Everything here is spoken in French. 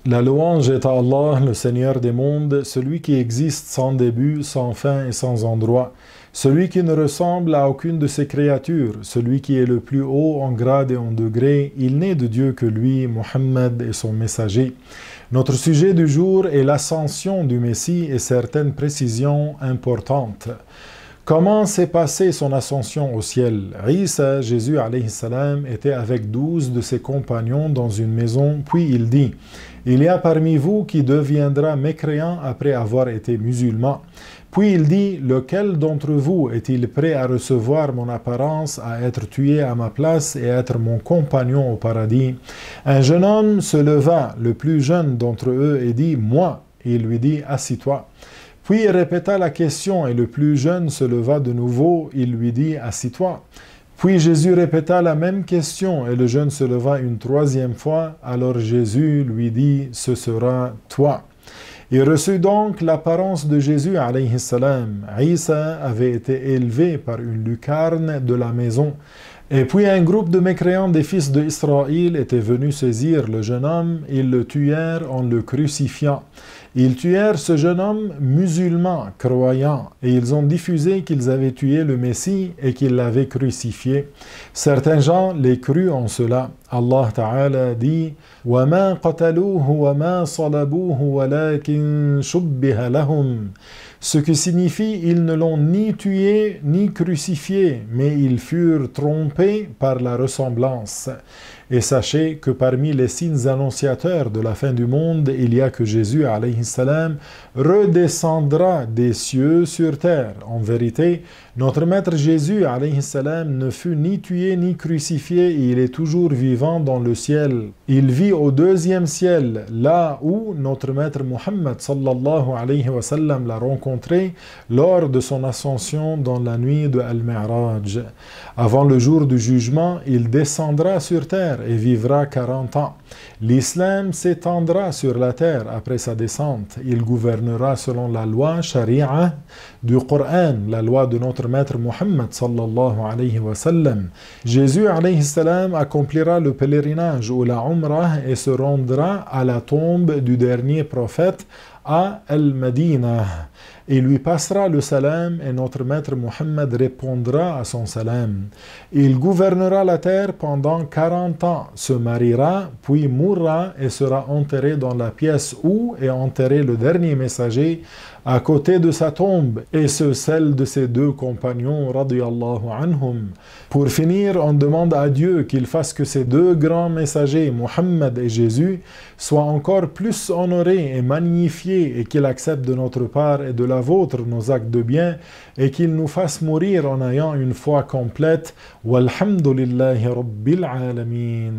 La louange est à Allah, le Seigneur des mondes, celui qui existe sans début, sans fin et sans endroit, celui qui ne ressemble à aucune de ses créatures, celui qui est le plus haut en grade et en degré, il n'est de Dieu que lui, Mohammed et son messager. Notre sujet du jour est l'ascension du Messie et certaines précisions importantes. Comment s'est passée son ascension au ciel? Isa, Jésus alayhi salam, était avec 12 de ses compagnons dans une maison, puis il dit: il y a parmi vous qui deviendra mécréant après avoir été musulman. Puis il dit: lequel d'entre vous est-il prêt à recevoir mon apparence, à être tué à ma place et à être mon compagnon au paradis? Un jeune homme se leva, le plus jeune d'entre eux, et dit: moi. Et il lui dit: assis-toi. Puis il répéta la question, et le plus jeune se leva de nouveau, il lui dit: assis-toi. Puis Jésus répéta la même question, et le jeune se leva une troisième fois. Alors Jésus lui dit: ce sera toi. Il reçut donc l'apparence de Jésus alayhi salam. Isa avait été élevé par une lucarne de la maison. Et puis un groupe de mécréants des fils d'Israël était venu saisir le jeune homme. Ils le tuèrent en le crucifiant. Ils tuèrent ce jeune homme musulman, croyant, et ils ont diffusé qu'ils avaient tué le Messie et qu'ils l'avaient crucifié. Certains gens les crurent en cela. Allah Ta'ala dit: وَمَا قَتَلُوهُ وَمَا صَلَبُوهُ وَلَكِنْ شُبِّهَ لَهُمْ. Ce qui signifie: ils ne l'ont ni tué ni crucifié, mais ils furent trompés par la ressemblance. Et sachez que parmi les signes annonciateurs de la fin du monde, il y a que Jésus alayhi salam redescendra des cieux sur terre. En vérité, notre maître Jésus alayhi salam ne fut ni tué ni crucifié, et il est toujours vivant dans le ciel. Il vit au deuxième ciel, là où notre maître Muhammad sallallahu alayhi wa sallam l'a rencontré lors de son ascension dans la nuit de Al-Mi'raj. Avant le jour du jugement, il descendra sur terre et vivra 40 ans. L'islam s'étendra sur la terre après sa descente. Il gouvernera selon la loi Sharia du Coran, la loi de notre maître Muhammad sallallahu alayhi wa sallam. Jésus alayhi salam accomplira le pèlerinage ou la Umrah et se rendra à la tombe du dernier prophète à Al-Madinah. Il lui passera le salam et notre maître Muhammad répondra à son salam. Il gouvernera la terre pendant 40 ans, se mariera, puis mourra et sera enterré dans la pièce où est enterré le dernier messager, à côté de sa tombe, et celle de ses deux compagnons, radiyallahu anhum. Pour finir, on demande à Dieu qu'il fasse que ces deux grands messagers, Muhammad et Jésus, soient encore plus honorés et magnifiés, et qu'il accepte de notre part et de la vôtre nos actes de bien, et qu'il nous fasse mourir en ayant une foi complète. Walhamdulillahi Rabbil Alamin.